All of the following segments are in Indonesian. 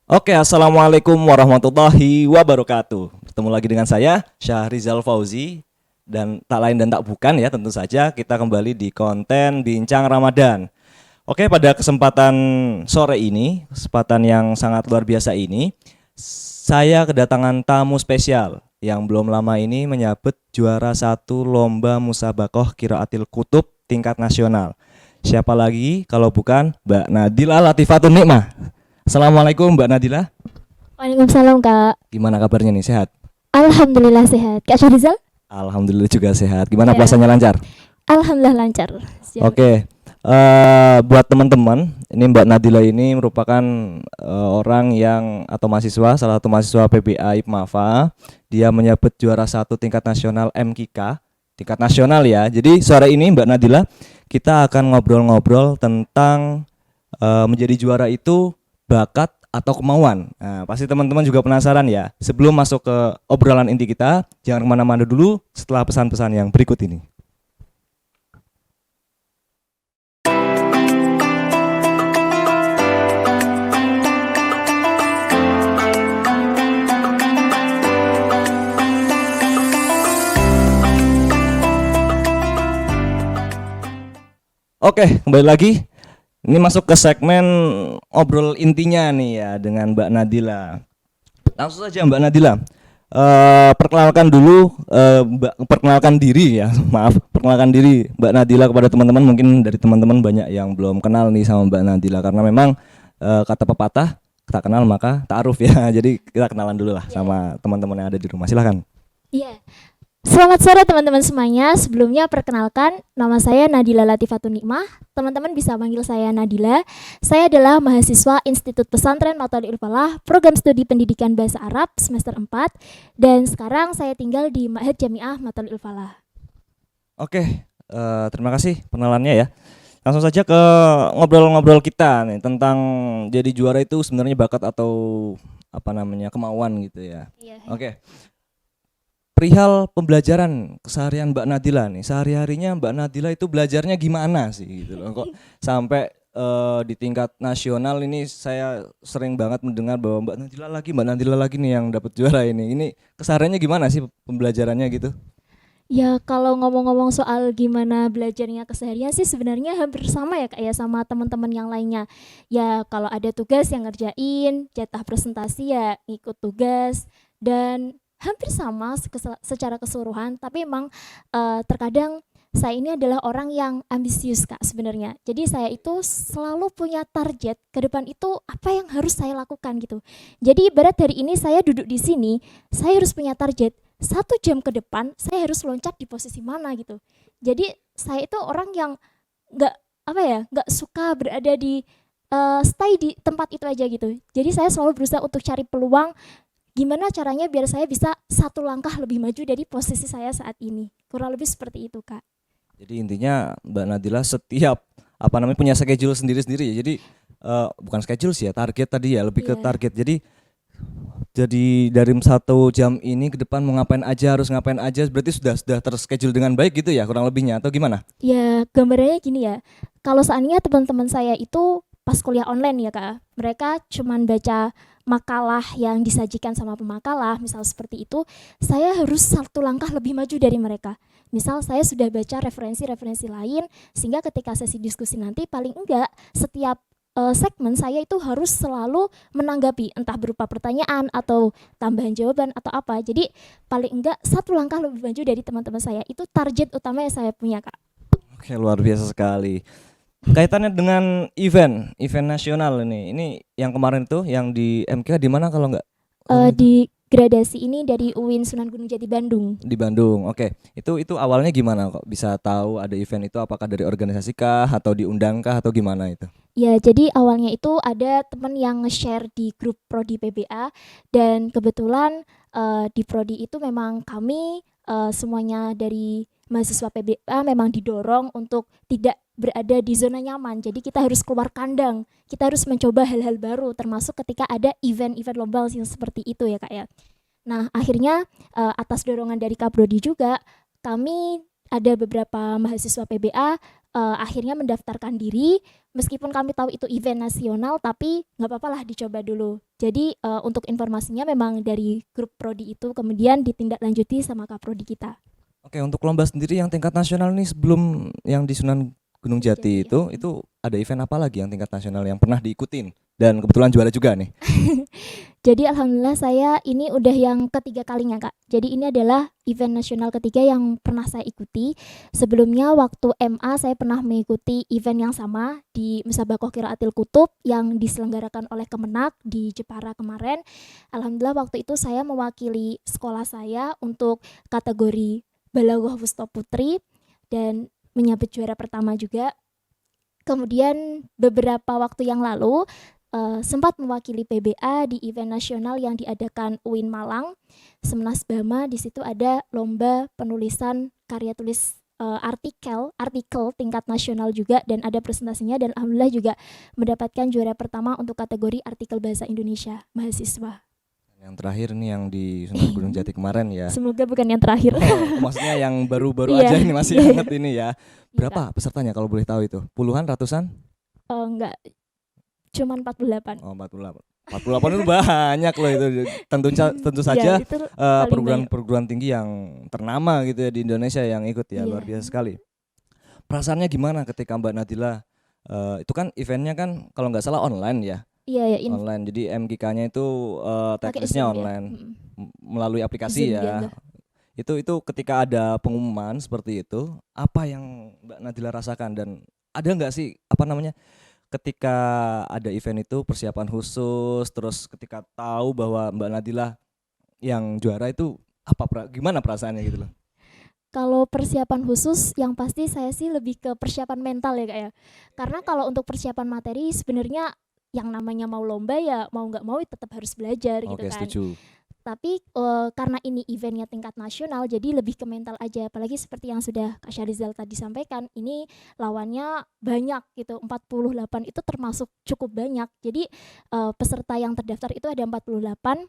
Oke, assalamualaikum warahmatullahi wabarakatuh. Bertemu lagi dengan saya Syahrizal Fauzi dan tak lain dan tak bukan ya, tentu saja kita kembali di konten Bincang Ramadan. Oke, pada kesempatan sore ini, kesempatan yang sangat luar biasa ini, saya kedatangan tamu spesial yang belum lama ini menyabet juara satu lomba musabaqah qiraatil kutub tingkat nasional. Siapa lagi kalau bukan Mbak Nadila Latifatun Nikmah. Assalamualaikum Mbak Nadila. Waalaikumsalam Kak. Gimana kabarnya nih, sehat? Alhamdulillah sehat. Kak Syahrizal? Alhamdulillah juga sehat. Gimana Ya. puasanya, lancar? Alhamdulillah lancar. Siap. Oke. Buat teman-teman, ini Mbak Nadila ini merupakan orang yang atau mahasiswa, salah satu mahasiswa PBA IPMAFA. Dia menyabet juara satu tingkat nasional MKK, tingkat nasional ya. Jadi sore ini Mbak Nadila, kita akan ngobrol-ngobrol tentang menjadi juara itu bakat atau kemauan. Nah, pasti teman-teman juga penasaran ya. Sebelum masuk ke obrolan inti kita, jangan kemana-mana dulu setelah pesan-pesan yang berikut ini. Oke, kembali lagi. Ini masuk ke segmen obrol intinya nih ya dengan Mbak Nadila. Langsung saja Mbak Nadila. Perkenalkan dulu, perkenalkan diri ya, maaf, perkenalkan diri Mbak Nadila kepada teman-teman. Mungkin dari teman-teman banyak yang belum kenal nih sama Mbak Nadila karena memang kata pepatah tak kenal maka ta'aruf ya. Jadi kita kenalan dulu lah sama teman-teman yang ada di rumah. Silahkan. Iya. Selamat sore teman-teman semuanya. Sebelumnya perkenalkan, nama saya Nadila Latifatun Nikmah. Teman-teman bisa panggil saya Nadila. Saya adalah mahasiswa Institut Pesantren Mathalul Falah, Program Studi Pendidikan Bahasa Arab semester 4, dan sekarang saya tinggal di Ma'had Jamiah Mathalul Falah. Oke, terima kasih penalannya ya. Langsung saja ke ngobrol-ngobrol kita nih tentang jadi juara itu sebenarnya bakat atau apa namanya kemauan gitu ya. Iya. Oke. Perihal pembelajaran keseharian Mbak Nadila nih, sehari-harinya Mbak Nadila itu belajarnya gimana sih gitu loh. Kok sampai di tingkat nasional ini saya sering banget mendengar bahwa Mbak Nadila lagi nih yang dapat juara ini. Ini kesehariannya gimana sih pembelajarannya gitu? Ya kalau ngomong-ngomong soal gimana belajarnya keseharian sih sebenarnya hampir sama ya Kak ya sama teman-teman yang lainnya. Ya kalau ada tugas yang ngerjain, jatah presentasi ya ngikut tugas, dan hampir sama secara keseluruhan, tapi emang terkadang saya ini adalah orang yang ambisius Kak sebenarnya. Jadi saya itu selalu punya target ke depan itu apa yang harus saya lakukan gitu. Jadi ibarat hari ini saya duduk di sini, saya harus punya target 1 jam ke depan saya harus loncat di posisi mana gitu. Jadi saya itu orang yang nggak apa ya, nggak suka berada di stay di tempat itu aja gitu. Jadi saya selalu berusaha untuk cari peluang gimana caranya biar saya bisa 1 langkah lebih maju dari posisi saya saat ini. Kurang lebih seperti itu Kak. Jadi intinya Mbak Nadila setiap apa namanya punya schedule sendiri-sendiri ya. Jadi bukan schedule sih ya, target tadi ya, lebih ke Iya. target. Jadi dari 1 jam ini ke depan mau ngapain aja, harus ngapain aja, berarti sudah terschedule dengan baik gitu ya kurang lebihnya atau gimana? Ya gambarannya gini ya, kalau seandainya teman-teman saya itu pas kuliah online ya Kak, mereka cuman baca makalah yang disajikan sama pemakalah, misal seperti itu, saya harus 1 langkah lebih maju dari mereka. Misal saya sudah baca referensi-referensi lain, sehingga ketika sesi diskusi nanti paling enggak setiap segmen saya itu harus selalu menanggapi, entah berupa pertanyaan atau tambahan jawaban atau apa. Jadi paling enggak 1 langkah lebih maju dari teman-teman saya. Itu target utama yang saya punya Kak. Oke, luar biasa sekali. Kaitannya dengan event nasional ini yang kemarin tuh yang di MK di mana kalau nggak Di gradasi ini dari UIN Sunan Gunung Jati Bandung. di Bandung. Oke, itu awalnya gimana kok bisa tahu ada event itu, apakah dari organisasi kah atau diundang kah atau gimana itu? Ya, jadi awalnya itu ada teman yang nge-share di grup Prodi PBA, dan kebetulan di Prodi itu memang kami semuanya dari mahasiswa PBA memang didorong untuk tidak berada di zona nyaman. Jadi kita harus keluar kandang, kita harus mencoba hal-hal baru, termasuk ketika ada event-event lomba yang seperti itu ya Kak ya. Nah akhirnya atas dorongan dari Kak Prodi juga, kami ada beberapa mahasiswa PBA akhirnya mendaftarkan diri. Meskipun kami tahu itu event nasional, tapi nggak apa-apa lah dicoba dulu. Jadi untuk informasinya memang dari grup prodi itu kemudian ditindaklanjuti sama kaprodi kita. Oke, untuk lomba sendiri yang tingkat nasional nih sebelum yang di Sunan Gunung Jati Jati, ya. itu ada event apa lagi yang tingkat nasional yang pernah diikutin dan kebetulan juara juga nih? Jadi alhamdulillah saya ini udah yang ketiga kalinya Kak. Jadi ini adalah event nasional ketiga yang pernah saya ikuti. Sebelumnya waktu MA saya pernah mengikuti event yang sama di Musabakoh Qiraatil Kutub yang diselenggarakan oleh Kemenak di Jepara kemarin. Alhamdulillah waktu itu saya mewakili sekolah saya untuk kategori Balaghah Wusta Putri dan menyabet juara pertama juga. Kemudian beberapa waktu yang lalu sempat mewakili PBA di event nasional yang diadakan UIN Malang, Semnas Bama. Di situ ada lomba penulisan karya tulis artikel tingkat nasional juga dan ada presentasinya dan alhamdulillah juga mendapatkan juara pertama untuk kategori artikel bahasa Indonesia mahasiswa. Yang terakhir nih yang di Sunan Gunung Jati kemarin ya. Semoga bukan yang terakhir. Maksudnya yang baru-baru Iya. aja ini masih Iya. hangat ini ya. Berapa pesertanya kalau boleh tahu itu? Puluhan, ratusan? Enggak, cuman 48. Oh, 48. 48 itu banyak loh itu. Tentu saja Ya, itu paling perguruan tinggi yang ternama gitu ya di Indonesia yang ikut ya. Iya. Luar biasa sekali. Perasaannya gimana ketika Mbak Nadila itu kan eventnya kan kalau nggak salah online ya? Iya, Online. Jadi MGK-nya itu pakai teknisnya Zoom ya. online melalui aplikasi Zoom ya. gitu. Itu ketika ada pengumuman seperti itu, apa yang Mbak Nadila rasakan dan ada nggak sih ketika ada event itu persiapan khusus, terus ketika tahu bahwa Mbak Nadila yang juara itu gimana perasaannya gitu loh? Kalau persiapan khusus yang pasti saya sih lebih ke persiapan mental ya Kak ya. Karena kalau untuk persiapan materi sebenarnya yang namanya mau lomba ya mau nggak mau tetap harus belajar gitu Oke, kan. setuju. Tapi karena ini eventnya tingkat nasional jadi lebih ke mental aja. Apalagi seperti yang sudah Kak Syahrizal tadi sampaikan, ini lawannya banyak gitu, 48 itu termasuk cukup banyak. Jadi peserta yang terdaftar itu ada 48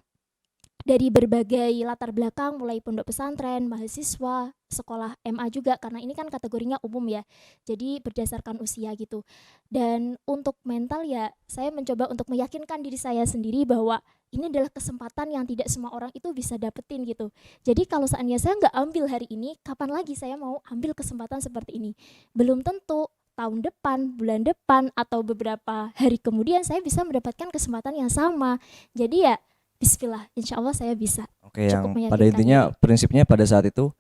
dari berbagai latar belakang, mulai pondok pesantren, mahasiswa, sekolah MA juga, karena ini kan kategorinya umum ya, jadi berdasarkan usia gitu. Dan untuk mental ya, saya mencoba untuk meyakinkan diri saya sendiri bahwa ini adalah kesempatan yang tidak semua orang itu bisa dapetin gitu. Jadi kalau seandainya saya nggak ambil hari ini, kapan lagi saya mau ambil kesempatan seperti ini? Belum tentu tahun depan, bulan depan, atau beberapa hari kemudian saya bisa mendapatkan kesempatan yang sama. Jadi ya bismillah, insya Allah saya bisa. Oke, yang Cukup pada meyakinkan intinya diri. prinsipnya pada saat itu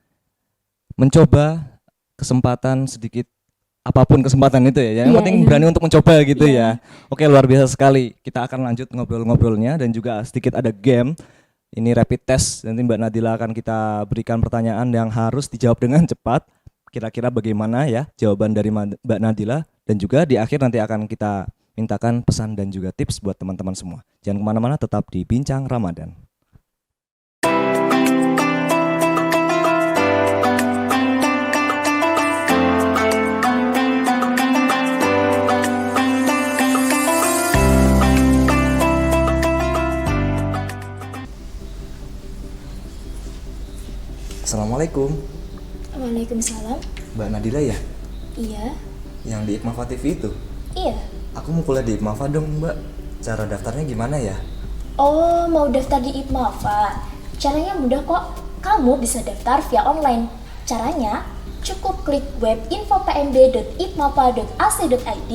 mencoba kesempatan sedikit apapun kesempatan itu ya. Yang Iya, penting iya. berani untuk mencoba gitu Iya. ya. Oke, luar biasa sekali. Kita akan lanjut ngobrol-ngobrolnya dan juga sedikit ada game. Ini rapid test. Nanti Mbak Nadila akan kita berikan pertanyaan yang harus dijawab dengan cepat. Kira-kira bagaimana ya jawaban dari Mbak Nadila, dan juga di akhir nanti akan kita mintakan pesan dan juga tips buat teman-teman semua. Jangan kemana-mana, tetap di Bincang Ramadan. Assalamualaikum, Waalaikumsalam. Mbak Nadila ya? Iya. Yang di Ikmafa TV itu? Iya. Aku mau kuliah di Ikmafa dong, Mbak. Cara daftarnya gimana ya? Oh, mau daftar di IPMAFA? Caranya mudah kok. Kamu bisa daftar via online. Caranya, cukup klik web info.pmb.ipmafa.ac.id,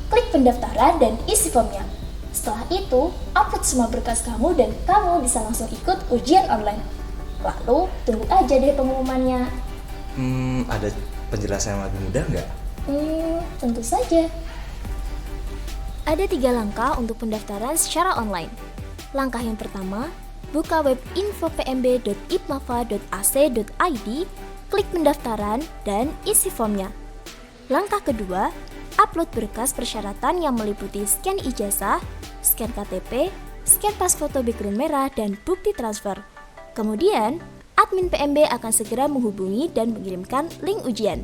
klik pendaftaran dan isi formnya. Setelah itu, upload semua berkas kamu dan kamu bisa langsung ikut ujian online. Lalu, tunggu aja deh pengumumannya. Ada penjelasan yang lebih mudah nggak? Tentu saja. Ada 3 langkah untuk pendaftaran secara online. Langkah yang pertama, buka web info.pmb.ipmafa.ac.id, klik pendaftaran dan isi formnya. Langkah kedua, upload berkas persyaratan yang meliputi scan ijazah, scan KTP, scan pas foto background merah, dan bukti transfer. Kemudian, admin PMB akan segera menghubungi dan mengirimkan link ujian.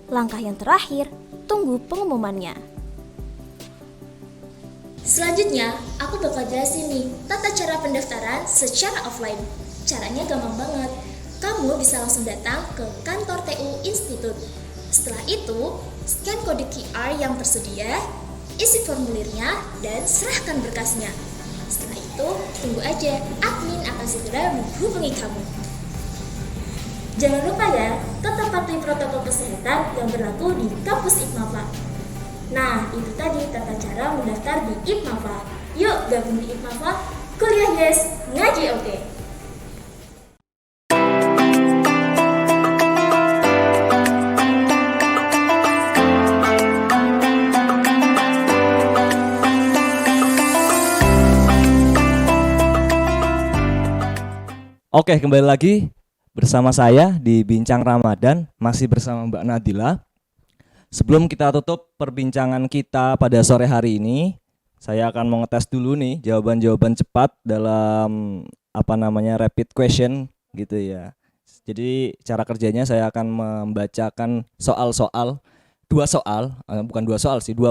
Langkah yang terakhir, tunggu pengumumannya. Selanjutnya, aku bakal jelasin nih tata cara pendaftaran secara offline. Caranya gampang banget. Kamu bisa langsung datang ke kantor TU Institut. Setelah itu, scan kode QR yang tersedia, isi formulirnya, dan serahkan berkasnya. Setelah itu, tunggu aja, admin akan segera menghubungi kamu. Jangan lupa ya, tetap patuhi protokol kesehatan yang berlaku di kampus IPMAPA. Nah, itu tadi tata cara mendaftar di IPMAPA. Yuk gabung di IPMAPA, kuliah yes, ngaji oke. Oke, kembali lagi bersama saya di Bincang Ramadan, masih bersama Mbak Nadila. Sebelum kita tutup perbincangan kita pada sore hari ini, saya akan mau ngetes dulu nih jawaban-jawaban cepat dalam rapid question gitu ya. Jadi cara kerjanya saya akan membacakan soal-soal, dua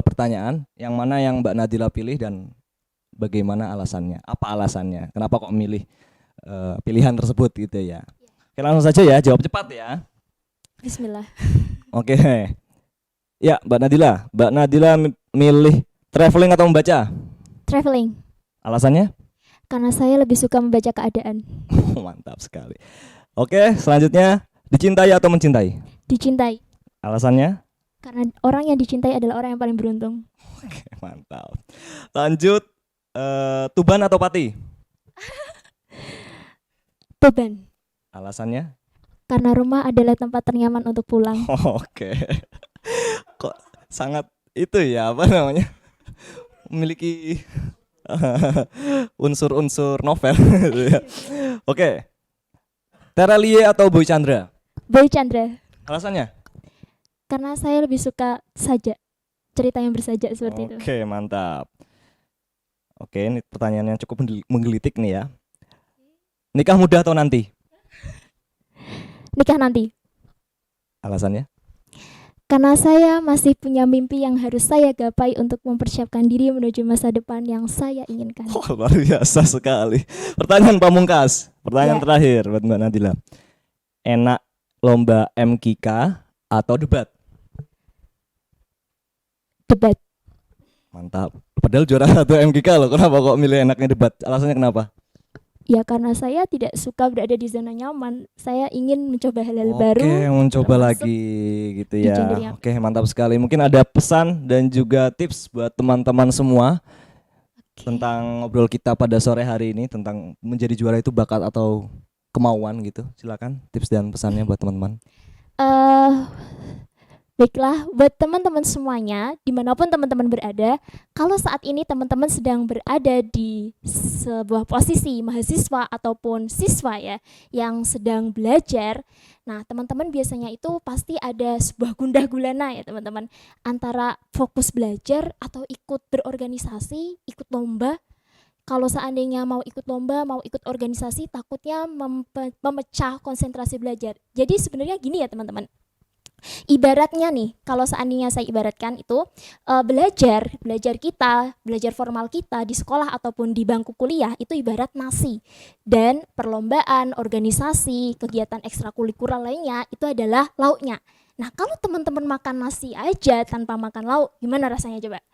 pertanyaan, yang mana yang Mbak Nadila pilih dan bagaimana alasannya, apa alasannya, kenapa kok milih pilihan tersebut gitu ya. Oke, langsung saja ya, jawab cepat ya. Bismillah. Oke. Ya, Mbak Nadila milih traveling atau membaca? Traveling. Alasannya? Karena saya lebih suka membaca keadaan. Mantap sekali. Oke, selanjutnya dicintai atau mencintai? Dicintai. Alasannya? Karena orang yang dicintai adalah orang yang paling beruntung. Oke, mantap. Lanjut, Tuban atau Pati? Beban. Alasannya? Karena rumah adalah tempat ternyaman untuk pulang. Oke. Kok sangat itu ya, memiliki unsur-unsur novel gitu ya. Oke. Teralie atau Boy Chandra? Boy Chandra. Alasannya? Karena saya lebih suka sajak, cerita yang bersajak seperti itu. Oke, mantap. Oke, ini pertanyaan yang cukup menggelitik nih ya. Nikah muda atau nanti? Nikah nanti. Alasannya? Karena saya masih punya mimpi yang harus saya gapai untuk mempersiapkan diri menuju masa depan yang saya inginkan. Oh, luar biasa sekali. Pertanyaan pamungkas, pertanyaan Ya. terakhir buat Mbak Nadila. Enak lomba MKK atau debat? Debat. Mantap. Padahal juara satu MKK loh. Kenapa kok milih enaknya debat? Alasannya kenapa? Ya karena saya tidak suka berada di zona nyaman. Saya ingin mencoba hal-hal baru. Oke, mencoba termasuk lagi gitu di ya. gender yang- Oke, mantap sekali. Mungkin ada pesan dan juga tips buat teman-teman semua tentang ngobrol kita pada sore hari ini tentang menjadi juara itu bakat atau kemauan gitu. Silakan tips dan pesannya buat teman-teman. Baiklah, buat teman-teman semuanya, dimanapun teman-teman berada, kalau saat ini teman-teman sedang berada di sebuah posisi mahasiswa ataupun siswa ya, yang sedang belajar, nah teman-teman biasanya itu pasti ada sebuah gundah gulana ya teman-teman, antara fokus belajar atau ikut berorganisasi, ikut lomba. Kalau seandainya mau ikut lomba, mau ikut organisasi, takutnya memecah konsentrasi belajar. Jadi sebenarnya gini ya teman-teman. Ibaratnya nih, kalau seandainya saya ibaratkan itu belajar kita, belajar formal kita di sekolah ataupun di bangku kuliah itu ibarat nasi, dan perlombaan, organisasi, kegiatan ekstrakurikuler lainnya itu adalah lauknya. Nah kalau teman-teman makan nasi aja tanpa makan lauk, gimana rasanya coba?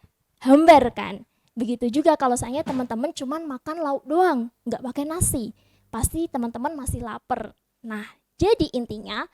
Hambar kan? Begitu juga kalau seandainya teman-teman cuman makan lauk doang, nggak pakai nasi, pasti teman-teman masih lapar. Nah jadi intinya,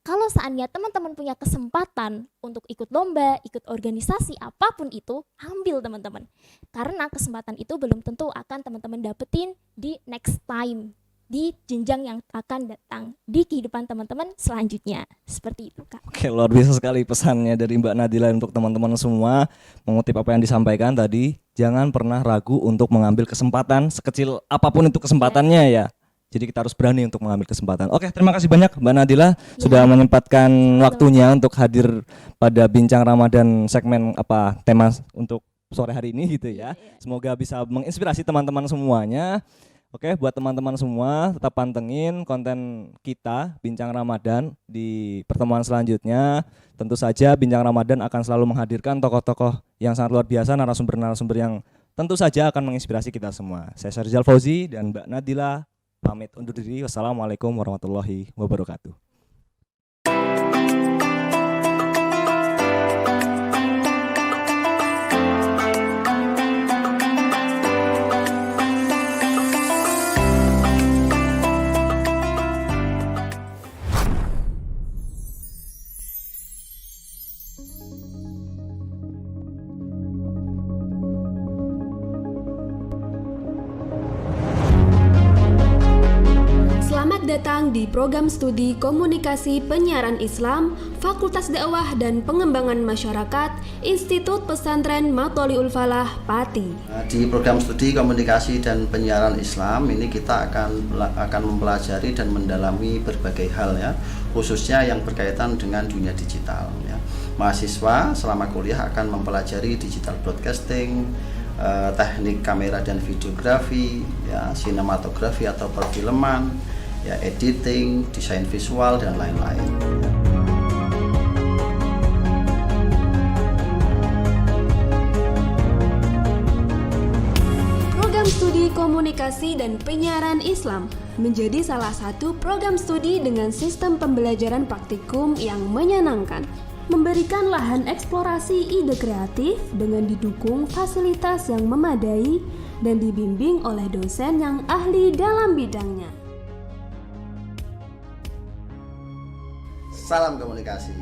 kalau seandainya teman-teman punya kesempatan untuk ikut lomba, ikut organisasi, apapun itu, ambil teman-teman. Karena kesempatan itu belum tentu akan teman-teman dapetin di next time, di jenjang yang akan datang, di kehidupan teman-teman selanjutnya. Seperti itu, Kak. Oke, luar biasa sekali pesannya dari Mbak Nadila untuk teman-teman semua. Mengutip apa yang disampaikan tadi, jangan pernah ragu untuk mengambil kesempatan sekecil apapun itu kesempatannya ya. Jadi kita harus berani untuk mengambil kesempatan. Oke, terima kasih banyak Mbak Nadila sudah menyempatkan waktunya untuk hadir pada Bincang Ramadan segmen tema untuk sore hari ini gitu ya. Semoga bisa menginspirasi teman-teman semuanya. Oke, buat teman-teman semua tetap pantengin konten kita Bincang Ramadan di pertemuan selanjutnya. Tentu saja Bincang Ramadan akan selalu menghadirkan tokoh-tokoh yang sangat luar biasa, narasumber-narasumber yang tentu saja akan menginspirasi kita semua. Saya Syarizal Fauzi dan Mbak Nadila pamit undur diri. Wassalamualaikum warahmatullahi wabarakatuh. datang di program studi Komunikasi Penyiaran Islam, Fakultas Dakwah dan Pengembangan Masyarakat, Institut Pesantren Matoliul Falah, Pati. Di program studi Komunikasi dan Penyiaran Islam ini kita akan mempelajari dan mendalami berbagai hal ya, khususnya yang berkaitan dengan dunia digital ya. Mahasiswa selama kuliah akan mempelajari digital broadcasting, teknik kamera dan videografi, ya, sinematografi atau perfilman, ya, editing, desain visual dan lain-lain. Program studi Komunikasi dan Penyiaran Islam menjadi salah satu program studi dengan sistem pembelajaran praktikum yang menyenangkan, memberikan lahan eksplorasi ide kreatif dengan didukung fasilitas yang memadai dan dibimbing oleh dosen yang ahli dalam bidangnya. Salam komunikasi.